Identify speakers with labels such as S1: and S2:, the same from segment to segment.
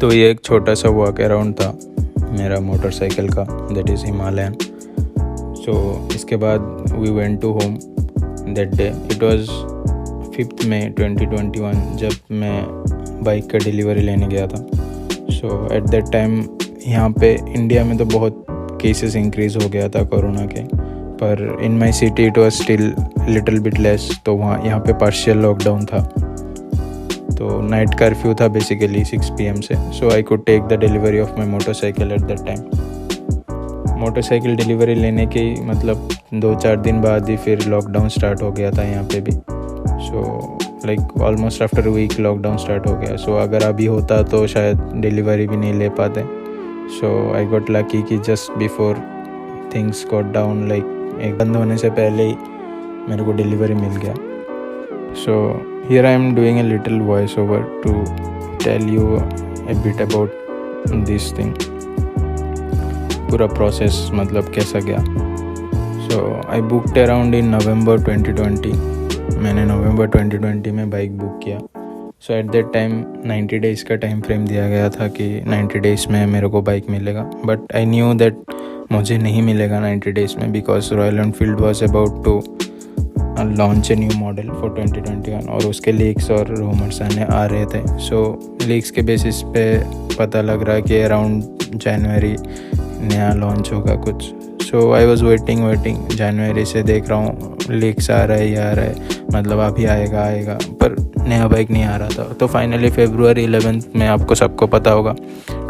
S1: तो ये एक छोटा सा वॉक अराउंड था मेरा मोटरसाइकिल का, दैट इज़ हिमालयन। सो इसके बाद we went to home that day. It was 5 May 2021 जब मैं बाइक का डिलीवरी लेने गया था। सो एट दैट टाइम यहाँ पे इंडिया में तो बहुत केसेस इंक्रीज़ हो गया था कोरोना के, पर in my city it was still little bit less. तो यहाँ पे पार्शियल लॉकडाउन था, तो नाइट कर्फ्यू था बेसिकली 6 PM से। So I could take the delivery of my motorcycle at that time. Motorcycle delivery लेने के मतलब 2-4 दिन बाद ही फिर लॉकडाउन स्टार्ट हो गया था यहाँ पे भी। So like almost after week lockdown start हो गया। सो अगर अभी होता तो शायद डिलीवरी भी नहीं ले पाते। सो आई गॉट लकी कि just before things got down, like एक बंद होने से पहले ही मेरे को डिलीवरी मिल गया। So here I am doing a little voiceover to tell you a bit about this thing, पूरा प्रोसेस मतलब कैसा गया। So I booked around in November 2020। मैंने नवंबर 2020 में बाइक बुक किया। So at that time 90 days का time frame दिया गया था कि 90 days में मेरे को बाइक मिलेगा, बट I knew that मुझे नहीं मिलेगा 90 days में, because Royal Enfield was about to launch a new model for 2021 और उसके लीक्स और रूमर्स आ रहे थे। सो लीक्स के बेसिस पे पता लग रहा है कि अराउंड जनवरी नया लॉन्च होगा कुछ। सो आई वाज वेटिंग जनवरी से देख रहा हूँ लीक्स आ रहा है, मतलब अभी आएगा, पर नया बाइक नहीं आ रहा था। तो फाइनली February 11 में आपको सबको पता होगा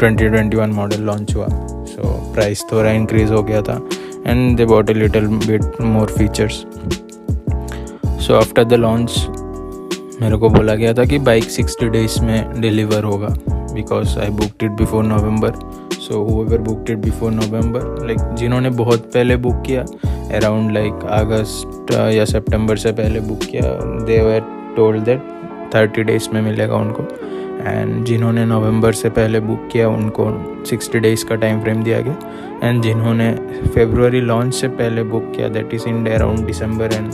S1: 2021 मॉडल लॉन्च हुआ। सो प्राइस थोड़ा इंक्रीज़ हो गया था and they bought a little bit more features. So after the launch मेरे को बोला गया था कि बाइक 60 days में डिलीवर होगा, because I booked it before November. So whoever booked it before November, like जिन्होंने बहुत पहले बुक किया अराउंड लाइक अगस्त या सितंबर से पहले बुक किया, दे वर टोल्ड दैट 30 days में मिलेगा उनको। एंड जिन्होंने नवंबर से पहले बुक किया उनको 60 days का टाइम फ्रेम दिया गया। एंड जिन्होंने फरवरी लॉन्च से पहले बुक किया, that is in around December and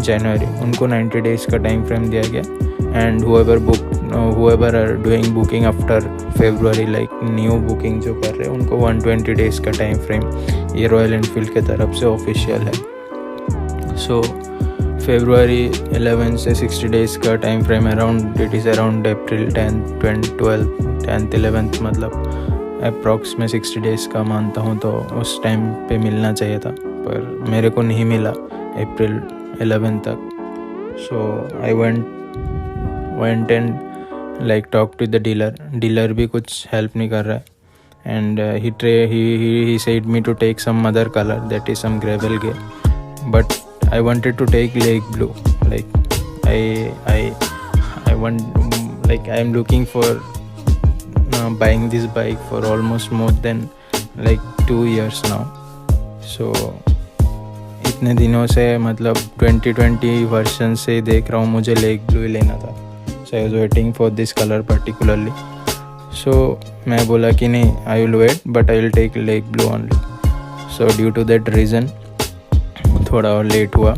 S1: January, उनको 90 days का टाइम फ्रेम दिया गया। एंड whoever are doing booking after February, like new booking जो कर रहे हैं उनको 120 days का टाइम फ्रेम ये रॉयल एनफील्ड के तरफ से ऑफिशियल है। सो February 11 से 60 days का time frame around April 10th 12th 10th 11th, मतलब अप्रॉक्स में 60 days का मानता हूँ, तो उस टाइम पे मिलना चाहिए था, पर मेरे को नहीं मिला April 11 तक। So I went and like talk to the dealer भी कुछ हेल्प नहीं कर रहा है। एंड he said me to take some other color, that is some gravel gray, but I wanted to take lake blue. Like I want, like I am looking for buying this bike for almost more than like 2 years now. So इतने दिनों से मतलब 2020 version से देख रहा हूँ, मुझे lake blue ही लेना था। So I was waiting for this colour particularly. सो मैं बोला कि नहीं, I will wait but I will take lake blue only. So due to that reason थोड़ा और लेट हुआ।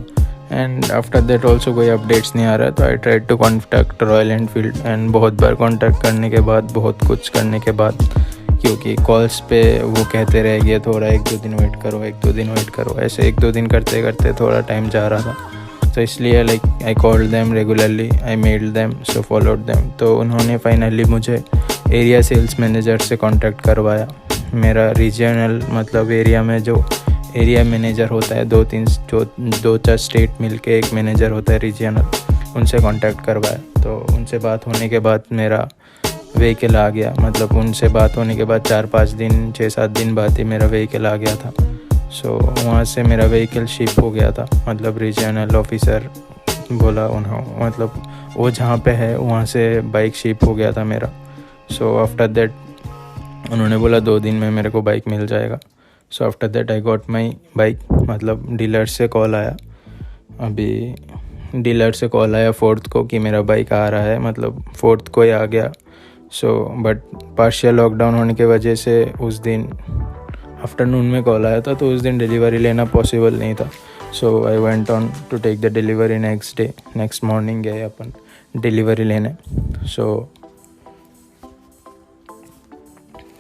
S1: एंड आफ्टर दैट ऑल्सो कोई अपडेट्स नहीं आ रहा, तो I tried to contact Royal Enfield. And बहुत बार कॉन्टैक्ट करने के बाद, बहुत कुछ करने के बाद, क्योंकि कॉल्स पे वो कहते रह गए थोड़ा 1-2 दिन वेट करो, ऐसे 1-2 दिन करते करते थोड़ा टाइम जा रहा था। तो इसलिए like I called them regularly, I meld them, so followed them. तो उन्होंने फाइनली मुझे एरिया सेल्स मैनेजर से कांटेक्ट करवाया। मेरा रीजनल मतलब एरिया में जो एरिया मैनेजर होता है, 2-4 स्टेट मिलके एक मैनेजर होता है रीजनल, उनसे कांटेक्ट करवाया। तो उनसे बात होने के बाद मेरा व्हीकल आ गया, मतलब उनसे बात होने के बाद 4-5 दिन 6-7 दिन बाद ही मेरा व्हीकल आ गया था। सो वहाँ से मेरा व्हीकल शिप हो गया था, मतलब रीजनल ऑफिसर बोला उन्होंने, मतलब वो जहाँ पे है वहाँ से बाइक शिप हो गया था मेरा। सो आफ्टर दैट उन्होंने बोला 2 दिन में मेरे को बाइक मिल जाएगा। So after that I got my bike, मतलब डीलर से कॉल आया, अभी डीलर से कॉल आया 4th को कि मेरा बाइक आ रहा है, मतलब 4th को ही आ गया। सो बट पार्शियल लॉकडाउन होने की वजह से उस दिन आफ्टरनून में कॉल आया था, तो उस दिन डिलीवरी लेना पॉसिबल नहीं था। So I went on to take the delivery next morning गए अपन डिलीवरी लेने। So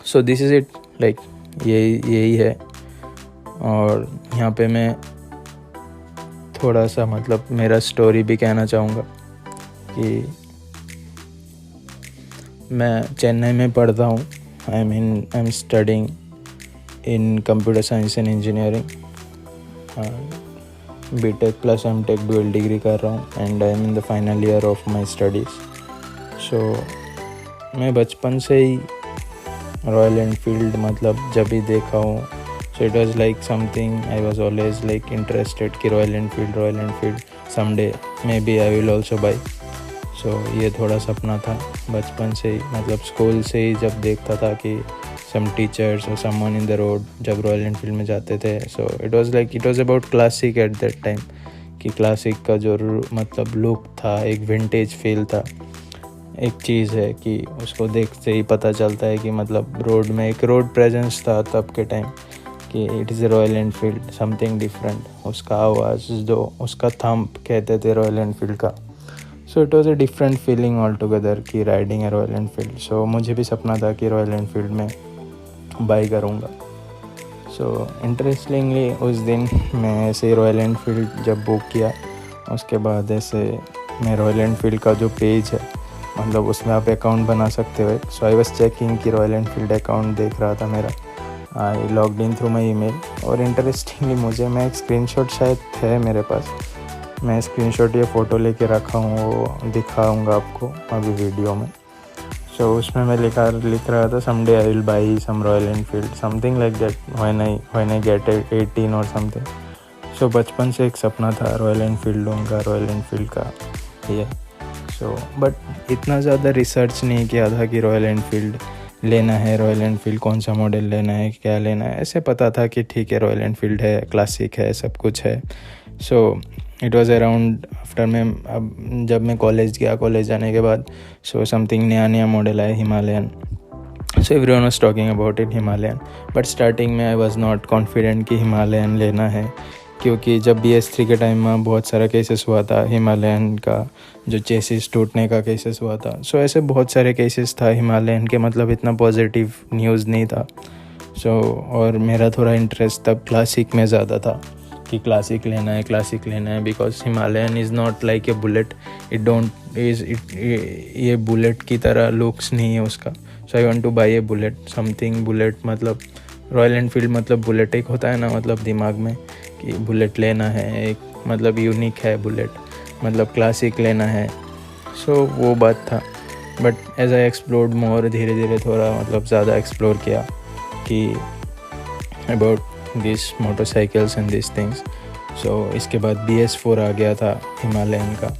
S1: so this is it, like यही है। और यहाँ पे मैं थोड़ा सा मतलब मेरा स्टोरी भी कहना चाहूँगा कि मैं चेन्नई में पढ़ता हूँ। I am studying in computer science and engineering, BTech plus MTech dual degree कर रहा हूँ and I am in the final year of my studies. So मैं बचपन से ही रॉयल एनफील्ड मतलब जब भी देखा हूँ, so it was like something I was always like interested कि Royal Enfield someday maybe I will also buy. So ये थोड़ा सपना था बचपन से ही, मतलब स्कूल से ही जब देखता था कि सम टीचर्स और समवन इन द रोड जब रॉयल एनफील्ड में जाते थे। सो it was about classic eight that time, कि क्लासिक का जो मतलब लुक था, एक विंटेज फील था। एक चीज़ है कि उसको देखते ही पता चलता है कि मतलब रोड में एक रोड प्रेजेंस था तब के टाइम कि it is royal Enfield, something different. उसका आवाज़ जो उसका थंप कहते थे रॉयल एनफील्ड का, सो it was a different feeling all together कि राइडिंग ए रॉयल एनफील्ड। सो मुझे भी सपना था कि रॉयल एनफील्ड में बाई करूँगा। सो इंटरेस्टिंगली उस दिन मैं ऐसे ही रॉयल एनफील्ड जब बुक किया, उसके बाद ऐसे मैं रॉयल एनफील्ड का जो पेज है मतलब उसमें आप अकाउंट बना सकते हो। सो आई वाज चेकिंग कि रॉयल एनफील्ड अकाउंट देख रहा था मेरा, I logged in through my email. और इंटरेस्टिंगली मैं एक स्क्रीनशॉट शायद है मेरे पास, मैं स्क्रीनशॉट या फ़ोटो लेके रखा हूँ, वो दिखाऊंगा आपको अभी वीडियो में। सो उसमें मैं लिख रहा था someday I will buy some Royal Enfield, something like that, when I get 18 और समथिंग। सो बचपन से एक सपना था रॉयल एनफील्ड लूँगा, रॉयल एनफील्ड का ये। सो बट इतना ज़्यादा रिसर्च नहीं किया था कि रॉयल एनफील्ड लेना है, रॉयल एनफील्ड कौन सा मॉडल लेना है, क्या लेना है। ऐसे पता था कि ठीक है रॉयल एनफील्ड है, क्लासिक है, सब कुछ है। सो इट वाज अराउंड आफ्टर मैं अब जब मैं कॉलेज गया, कॉलेज जाने के बाद सो समथिंग नया मॉडल आया Himalayan. So everyone was talking about it Himalayan, but starting में आई वाज नॉट कॉन्फिडेंट कि हिमालयन लेना है, क्योंकि जब BS3 के टाइम में बहुत सारा केसेस हुआ था हिमालयन का, जो चेसिस टूटने का केसेस हुआ था। सो ऐसे बहुत सारे केसेस था हिमालयन के, मतलब इतना पॉजिटिव न्यूज़ नहीं था। सो और मेरा थोड़ा इंटरेस्ट तब क्लासिक में ज़्यादा था कि क्लासिक लेना है, because Himalayan is not like a bullet, ये बुलेट की तरह लुक्स नहीं है उसका। So I want to buy a bullet, something bullet, मतलब रॉयल एनफील्ड मतलब बुलेट एक होता है ना, मतलब दिमाग में कि बुलेट लेना है, एक मतलब यूनिक है बुलेट, मतलब क्लासिक लेना है। सो वो बात था। But as I explored more, धीरे धीरे थोड़ा मतलब ज़्यादा एक्सप्लोर किया कि about this motorcycles and this things. So इसके बाद BS4 आ गया था हिमालयन का।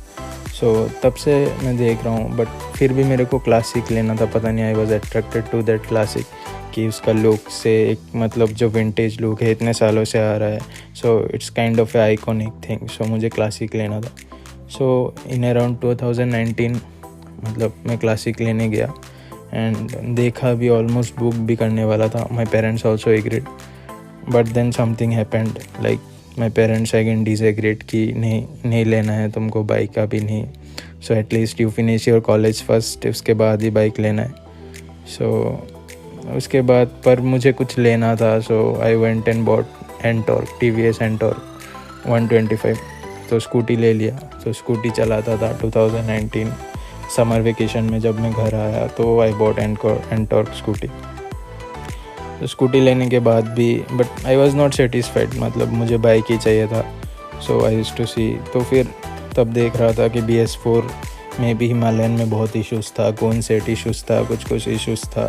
S1: सो तब से मैं देख रहा हूँ, बट फिर भी मेरे को क्लासिक लेना था। पता नहीं, I was attracted to that classic कि उसका लुक से एक मतलब जो विंटेज लुक है इतने सालों से आ रहा है। So it's kind of a iconic thing. So मुझे क्लासिक लेना था। सो इन अराउंड 2019 मतलब मैं क्लासिक लेने गया एंड देखा भी, ऑलमोस्ट बुक भी करने वाला था। My parents also agreed, but then something happened, like my parents again disagreed कि नहीं लेना है तुमको, बाइक का भी नहीं। So at least you finish your college first, उसके बाद ही बाइक लेना है। सो उसके बाद पर मुझे कुछ लेना था। So I went and bought Ntorq, TVS Ntorq 125। तो स्कूटी ले लिया। तो स्कूटी चलाता था 2019 समर वेकेशन में। जब मैं घर आया तो आई बॉट एंटॉर्क स्कूटी। तो स्कूटी लेने के बाद भी but I was not satisfied, मतलब मुझे बाइक ही चाहिए था। सो आई यूज्ड टू सी, तो फिर तब देख रहा था कि BS4 में भी हिमालयन में बहुत इश्यूज़ था, कौन सेट इश्यूज़ था, कुछ इश्यूज़ था।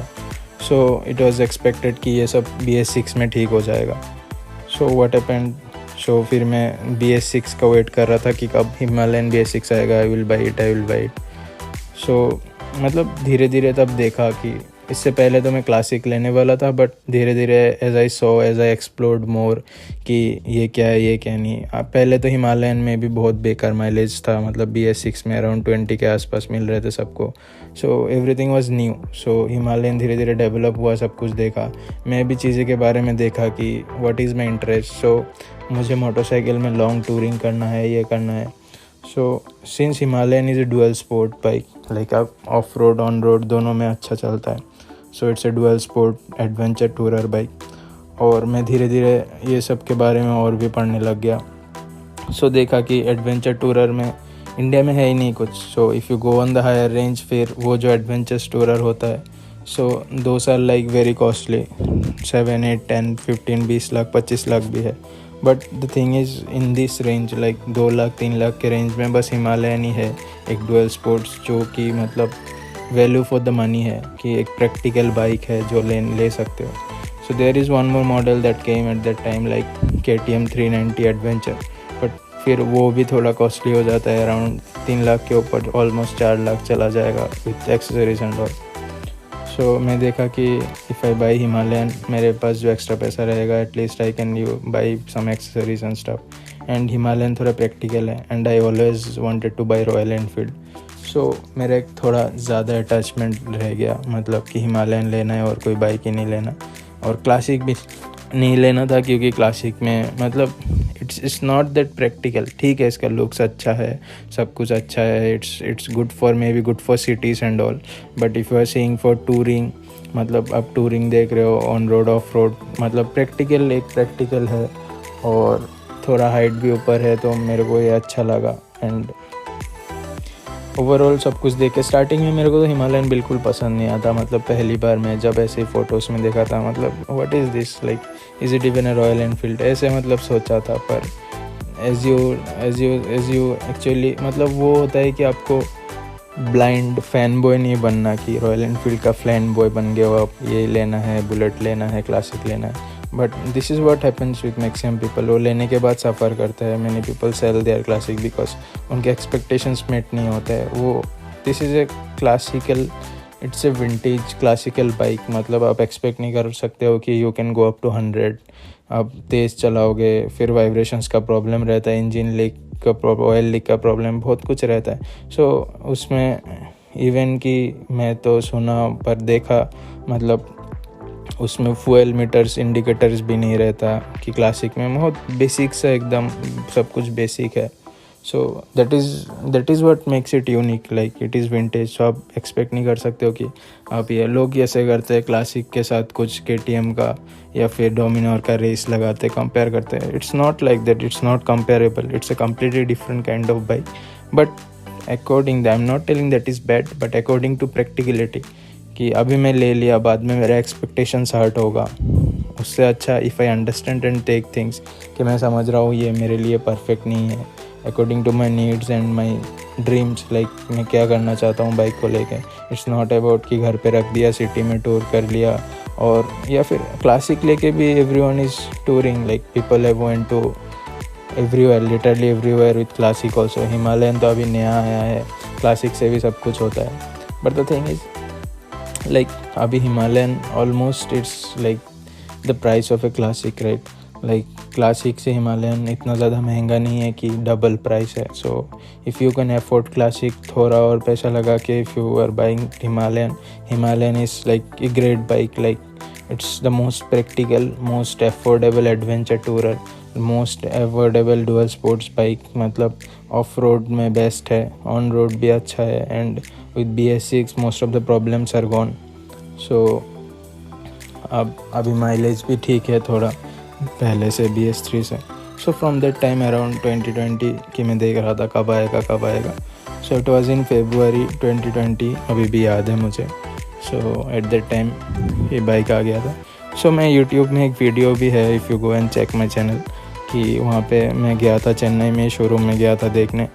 S1: सो इट वाज एक्सपेक्टेड कि ये सब BS6 में ठीक हो जाएगा। सो व्हाट हैपेंड, सो फिर मैं BS6 का वेट कर रहा था कि कब हिमालयन BS6 आएगा, आई विल बाई इट। सो मतलब धीरे धीरे तब देखा कि इससे पहले तो मैं क्लासिक लेने वाला था, बट धीरे धीरे एज आई एक्सप्लोर्ड मोर कि ये क्या है, ये क्या नहीं। पहले तो हिमालयन में भी बहुत बेकार माइलेज था, मतलब BS6 में अराउंड 20 के आसपास मिल रहे थे सबको। So everything was new. So Himalayan धीरे धीरे डेवलप हुआ, सब कुछ देखा, मैं भी चीज़ें के बारे में देखा कि व्हाट इज़ माई इंटरेस्ट। सो मुझे मोटरसाइकिल में लॉन्ग टूरिंग करना है, ये करना है। So since Himalayan is A dual sport bike, like आप ऑफ रोड ऑन रोड दोनों में अच्छा चलता है। So it's A dual sport adventure tourer bike. और मैं धीरे धीरे ये सब के बारे में और भी पढ़ने लग गया। सो देखा कि एडवेंचर टूरर में इंडिया में है ही नहीं कुछ। So if you go on the higher range, फिर वो जो एडवेंचर टूरर होता है, so those are like very costly, 7, 8, 10, 15, 20 lakh, 25 lakh भी है। But the thing is in this range, like 2 lakh 3 lakh के रेंज में बस हिमालयन ही है एक डुअल स्पोर्ट्स, जो कि मतलब वैल्यू फॉर द मनी है, कि एक प्रैक्टिकल बाइक है जो ले सकते हो। So there is one more model that came at that time, like KTM 390 adventure. बट फिर वो भी थोड़ा कॉस्टली हो जाता है, अराउंड 3 लाख के ऊपर, ऑलमोस्ट 4 लाख चला जाएगा विथ एक्सेसरीज एंड ऑल। सो मैं देखा कि इफ़ आई बाई हिमालयन, मेरे पास जो एक्स्ट्रा पैसा रहेगा, at least I can you buy some accessories and stuff. And Himalayan थोड़ा प्रैक्टिकल है, and I always wanted to buy Royal Enfield. So मेरा एक थोड़ा ज़्यादा अटैचमेंट रह गया, मतलब कि हिमालयन लेना है और कोई बाइक ही नहीं लेना, और क्लासिक भी नहीं लेना था, क्योंकि क्लासिक में मतलब इट्स नॉट दैट प्रैक्टिकल। ठीक है, इसका लुक्स अच्छा है, सब कुछ अच्छा है, it's good for, may be good for cities and all. But if you are seeing for touring, मतलब अब टूरिंग देख रहे हो, ऑन रोड ऑफ रोड, मतलब प्रैक्टिकल, एक प्रैक्टिकल है और थोड़ा हाइट भी ऊपर है, तो मेरे को ये अच्छा लगा। एंड ओवरऑल सब कुछ देख के स्टार्टिंग में मेरे को तो हिमालयन बिल्कुल पसंद नहीं आता, मतलब पहली बार मैं जब ऐसे ही फ़ोटोज़ में देखा था, मतलब what is this, like is it even a royal Enfield, ऐसे मतलब सोचा था। पर एज यू एक्चुअली, मतलब वो होता है कि आपको ब्लाइंड फैन बॉय नहीं बनना, कि रॉयल एनफील्ड का फैन बॉय बन गए हो आप, ये लेना है, बुलेट लेना है, क्लासिक लेना है। But this is what happens with maximum people, वो लेने के बाद सफ़र करते हैं। Many people sell their classic because उनके एक्सपेक्टेशंस मेट नहीं होते हैं। वो this is a classical, it's a vintage classical bike, मतलब आप एक्सपेक्ट नहीं कर सकते हो कि you can go up to 100, आप तेज़ चलाओगे, फिर वाइब्रेशंस का प्रॉब्लम रहता है, इंजन लीक का ऑयल लीक का प्रॉब्लम, बहुत कुछ रहता है। सो उसमें इवन कि मैं तो सुना पर देखा, मतलब उसमें फ्यूल मीटर्स, इंडिकेटर्स भी नहीं रहता, कि क्लासिक में बहुत बेसिक सा, एकदम सब कुछ बेसिक है। So that is what makes it unique, like it is vintage. So आप एक्सपेक्ट नहीं कर सकते हो कि आप, ये लोग ऐसे करते हैं क्लासिक के साथ कुछ KTM का या फिर डोमिनोर का रेस लगाते, कंपेयर करते हैं। It's not like that, it's not comparable, it's a completely different kind of bike. But according, I am not telling that is bad, but according to practicality, कि अभी मैं ले लिया, बाद में मेरा एक्सपेक्टेशंस हर्ट होगा, उससे अच्छा if I understand and take things, कि मैं समझ रहा हूँ ये मेरे लिए परफेक्ट नहीं है, according to my needs and my dreams, like मैं क्या करना चाहता हूँ बाइक को लेके। इट्स नॉट अबाउट कि घर पे रख दिया, सिटी में टूर कर लिया, और या फिर क्लासिक लेके भी everyone is touring, like people have went to everywhere, literally everywhere with classic also. Himalayan तो अभी नया आया है, क्लासिक से भी सब कुछ होता है। But the thing is, like अभी Himalayan almost it's like the price of a classic, right? Like classic से हिमालयन इतना ज़्यादा महंगा नहीं है कि डबल प्राइस है। So if you can afford classic, थोड़ा और पैसा लगा के, if you are buying Himalayan is like a great bike, like it's the most practical, most affordable adventure tourer, most affordable dual sports bike, मतलब of road में best है, on road भी अच्छा है, and with BS6 most of the problems are gone. So अब अभी mileage भी ठीक है थोड़ा पहले से BS3 से। So from that time around 2020 कि मैं देख रहा था कब आएगा। सो इट वाज इन February 2020, अभी भी याद है मुझे। सो एट दैट टाइम ये बाइक आ गया था। सो मैं यूट्यूब में एक वीडियो भी है, if you go and check my channel, कि वहाँ पे मैं गया था चेन्नई में, शोरूम में गया था देखने।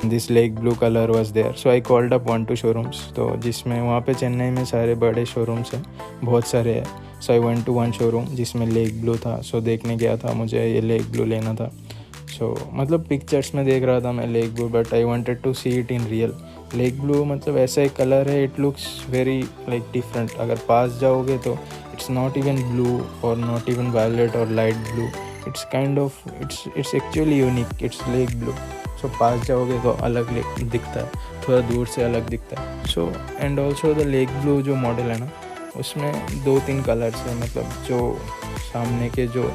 S1: This lake blue colour was there, so I called up 1-2 showrooms, तो जिसमें वहाँ पे चेन्नई में सारे बड़े शोरूम्स हैं, बहुत सारे हैं. So I went to one showroom जिसमें लेक ब्लू था. सो देखने गया था, मुझे ये लेक ब्लू लेना था. सो मतलब पिक्चर्स में देख रहा था मैं lake blue, but I wanted to see it in real. Lake blue मतलब ऐसा एक कलर है, it looks very like different. अगर पास जाओगे तो इट्स नॉट इवन ब्लू और नॉट इवन वायलेट और light blue. It's kind of it's actually unique. It's lake blue. So पास जाओगे तो अलग दिखता है, थोड़ा दूर से अलग दिखता है. So and also the lake blue जो मॉडल है ना, उसमें 2-3 कलर्स है. मतलब जो सामने के जो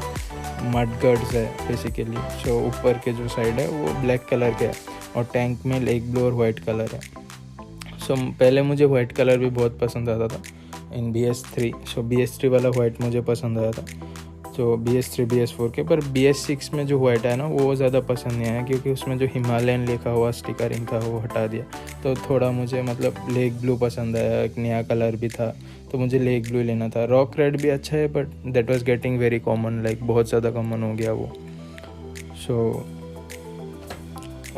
S1: मड गार्ड्स है बेसिकली, जो ऊपर के जो साइड है वो ब्लैक कलर के है, और टैंक में लेक ब्लू और वाइट कलर है. सो पहले मुझे वाइट कलर भी बहुत पसंद आता था इन BS3. सो BS3 वाला वाइट मुझे पसंद आया था. तो BS3 BS4 के, पर BS6 में जो वाइट है ना वो ज़्यादा पसंद नहीं आया, क्योंकि उसमें जो हिमालयन लिखा हुआ स्टिकरिंग था वो हटा दिया. तो थोड़ा मुझे मतलब लेक ब्लू पसंद आया. एक नया कलर भी था तो मुझे लेक ब्लू लेना था. रॉक रेड भी अच्छा है, but that was getting very common, like बहुत ज़्यादा कॉमन हो गया वो. सो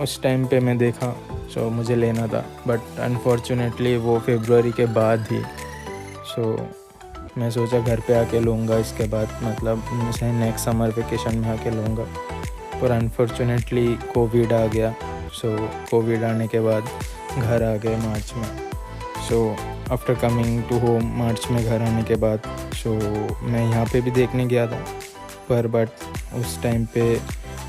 S1: उस टाइम पे मैं देखा, सो मुझे लेना था, बट अनफॉर्चुनेटली वो फरवरी के बाद ही. सो मैं सोचा घर पे आके लूँगा इसके बाद, मतलब मैं नेक्स्ट समर वेकेशन में आके लूँगा, पर अनफॉर्चुनेटली कोविड आ गया. सो कोविड आने के बाद घर आ गए मार्च में. So after coming to home March में घर आने के बाद, सो मैं यहाँ पे भी देखने गया था, पर बट उस टाइम पे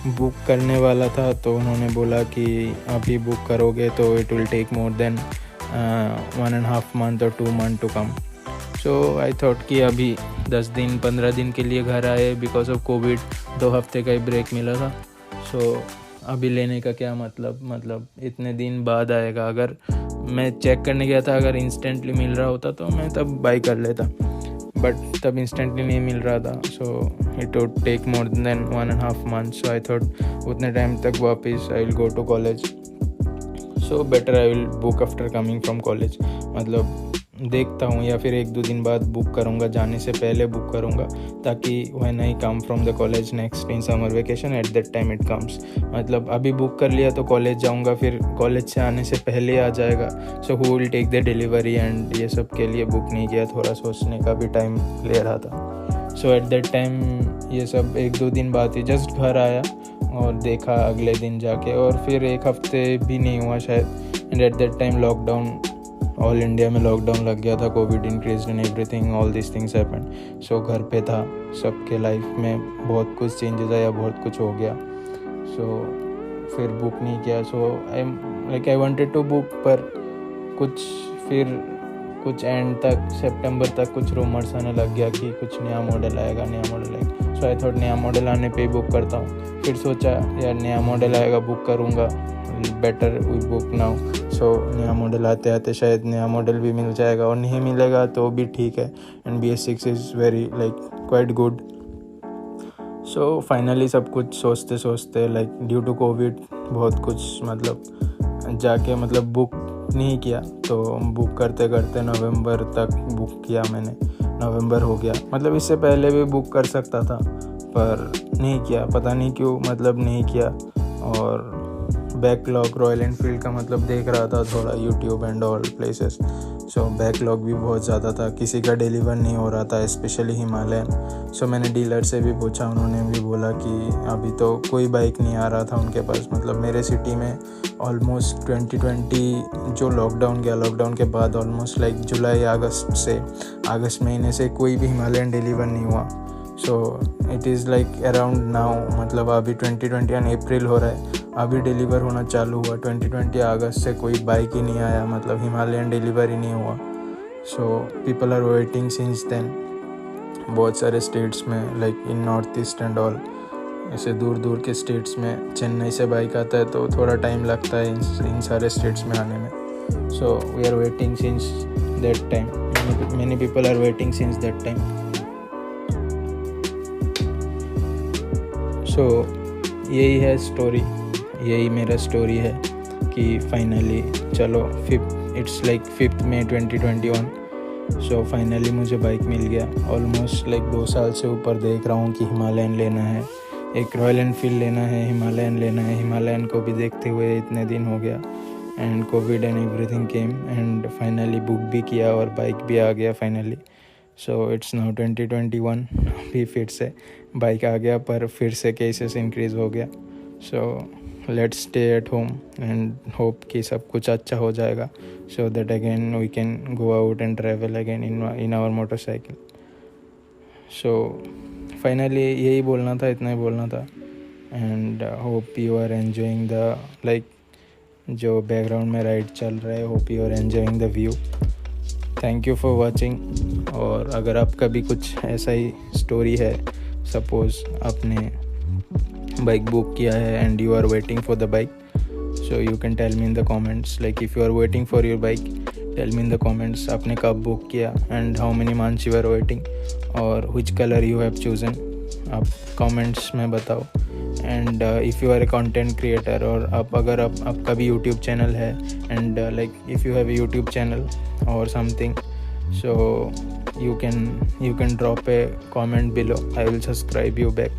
S1: बुक करने वाला था तो उन्होंने बोला कि अभी बुक करोगे तो it will take more than 1.5 month और 2 month to come. So I thought कि अभी 10 दिन 15 दिन के लिए घर आए बिकॉज ऑफ कोविड, 2 हफ्ते का ही ब्रेक मिला था. सो अभी लेने का क्या मतलब इतने दिन बाद आएगा. अगर मैं चेक करने गया था, अगर इंस्टेंटली मिल रहा होता तो मैं तब बाई कर लेता, बट तब इंस्टेंटली नहीं मिल रहा था. So it would take more than 1.5 months. So I thought उतने टाइम तक वापस I will go to college, so better I will book after coming from college. मतलब देखता हूँ, या फिर 1-2 दिन बाद बुक करूँगा, जाने से पहले बुक करूँगा, ताकि when I come from the college next in summer vacation eight that time it comes. मतलब अभी बुक कर लिया तो कॉलेज जाऊँगा, फिर कॉलेज से आने से पहले आ जाएगा. So who will take the delivery and ये सब के लिए बुक नहीं किया, थोड़ा सोचने का भी टाइम ले रहा था. सो एट दैट टाइम ये सब 1-2 दिन बाद ही जस्ट घर आया और देखा अगले दिन जाके, और फिर 1 हफ्ते भी नहीं हुआ शायद. And at that time lockdown, all India में लॉकडाउन लग गया था, covid increase and everything, all this things happened. So घर पे था, सबके लाइफ में बहुत कुछ चेंजेस आया, बहुत कुछ हो गया. सो फिर बुक नहीं किया. सो आई वांटेड टू बुक, पर कुछ एंड तक सितंबर तक कुछ रूमर्स आने लग गया कि कुछ नया मॉडल आएगा. सो आई थॉट नया मॉडल आने पे ही बुक करता हूँ. फिर सोचा यार नया मॉडल आएगा, बुक करूँगा, बेटर वी बुक नाउ. सो नया मॉडल आते आते शायद नया मॉडल भी मिल जाएगा, और नहीं मिलेगा तो भी ठीक है. And BS6 is very like quite good. So finally सब कुछ सोचते सोचते लाइक ड्यू टू कोविड बहुत कुछ मतलब जाके मतलब बुक नहीं किया. तो बुक करते करते नवंबर तक बुक किया मैंने. नवंबर हो गया, मतलब इससे पहले भी बुक कर सकता था पर नहीं किया, पता नहीं क्यों, मतलब नहीं किया. और बैकलॉग रॉयल एनफील्ड का मतलब देख रहा था थोड़ा YouTube and all places. So backlog भी बहुत ज़्यादा था, किसी का डिलीवर नहीं हो रहा था, स्पेशली हिमालयन. सो मैंने डीलर से भी पूछा, उन्होंने भी बोला कि अभी तो कोई बाइक नहीं आ रहा था उनके पास. मतलब मेरे सिटी में ऑलमोस्ट 2020 जो लॉकडाउन गया, लॉकडाउन के बाद ऑलमोस्ट लाइक जुलाई अगस्त महीने से कोई भी हिमालयन डिलीवर नहीं हुआ. So it is like around now, मतलब अभी 2021 अप्रैल हो रहा है, अभी डिलीवर होना चालू हुआ. 2020 अगस्त से कोई बाइक ही नहीं आया, मतलब हिमालयन डिलीवर ही नहीं हुआ. So people are waiting since then. बहुत सारे स्टेट्स में like in north east and all, ऐसे दूर दूर के स्टेट्स में चेन्नई से बाइक आता है तो थोड़ा टाइम लगता है इन सारे स्टेट्स में आने में. So we are waiting since that time. Many people are waiting since that time. So यही है स्टोरी, यही मेरा स्टोरी है कि फाइनली चलो it's like 5 May 2021. So finally मुझे बाइक मिल गया. ऑलमोस्ट लाइक 2 साल से ऊपर देख रहा हूँ कि हिमालयन लेना है, एक रॉयल एनफील्ड लेना है, हिमालयन लेना है। हिमालयन को भी देखते हुए इतने दिन हो गया and Covid and everything came and finally book भी किया और बाइक भी आ गया फाइनली। सो इट्स नाउ 2021, अभी फिर से बाइक आ गया, पर फिर से केसेस इंक्रीज़ हो गया। So let's stay at home and hope कि सब कुछ अच्छा हो जाएगा, so that again we can go out and travel again in our motorcycle. So finally यही बोलना था, इतना ही बोलना था। And hope you are enjoying the like जो बैकग्राउंड में राइड चल रहा है, hope you are enjoying the view. Thank you for watching. और अगर आपका भी कुछ ऐसा ही स्टोरी है, सपोज़ आपने बाइक बुक किया है and you are waiting for the bike, so you can tell me in the comments. Like if you are waiting for your bike, tell me in the comments आपने कब book किया and how many months you are waiting और which colour you have chosen, आप comments में बताओ। And if you are a content creator और अगर आपका भी यूट्यूब चैनल है and like if you have a YouTube channel और something, so you can drop a comment below. I will subscribe you back.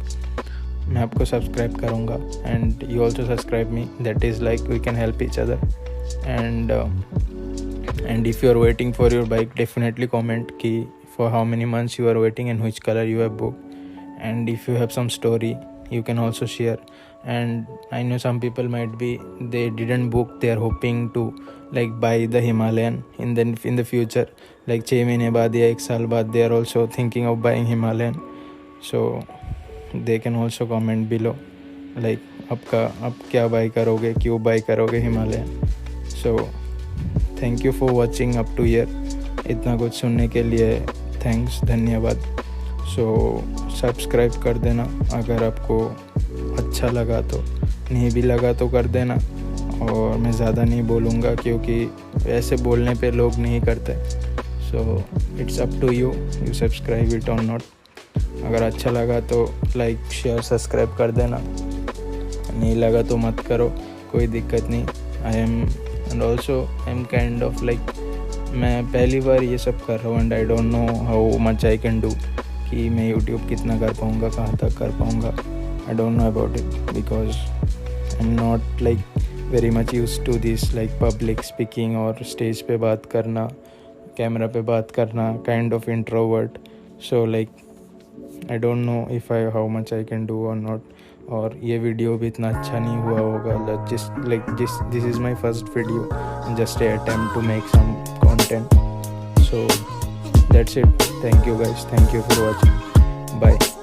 S1: मैं आपको सब्सक्राइब करूँगा and you also subscribe me, that is like we can help each other. And if you are waiting for your bike, definitely comment कि for how many months you are waiting and which color you have booked. And if you have some story, you can also share. And I know some people might be, they didn't book, they are hoping to like buy the Himalayan in the future, like 6 महीने बाद या 1 साल बाद, they are also thinking of buying Himalayan. So they can also comment below like आप क्या bye करोगे, क्यों bye करोगे Himalayan. So thank you for watching up to here. इतना कुछ सुनने के लिए थैंक्स, धन्यवाद। सो सब्सक्राइब कर देना अगर आपको अच्छा लगा तो, नहीं भी लगा तो कर देना। और मैं ज़्यादा नहीं बोलूँगा क्योंकि ऐसे बोलने पे लोग नहीं करते। So it's up to you, you subscribe it और नॉट। अगर अच्छा लगा तो लाइक शेयर सब्सक्राइब कर देना, नहीं लगा तो मत करो, कोई दिक्कत नहीं। I am and also I am kind of like, मैं पहली बार ये सब कर रहा हूँ and I don't know how much I can do, कि मैं यूट्यूब कितना कर पाऊँगा, कहाँ तक कर पाऊँगा। I don't know about it because I am not like very much use to this like public speaking और स्टेज पे बात करना, कैमरा पे बात करना, kind of introvert. So like I don't know if how much I can do और not. और ये वीडियो भी इतना अच्छा नहीं हुआ होगा, this is my first video, just a attempt to make some content. So that's it. Thank you guys, thank you for watching. Bye.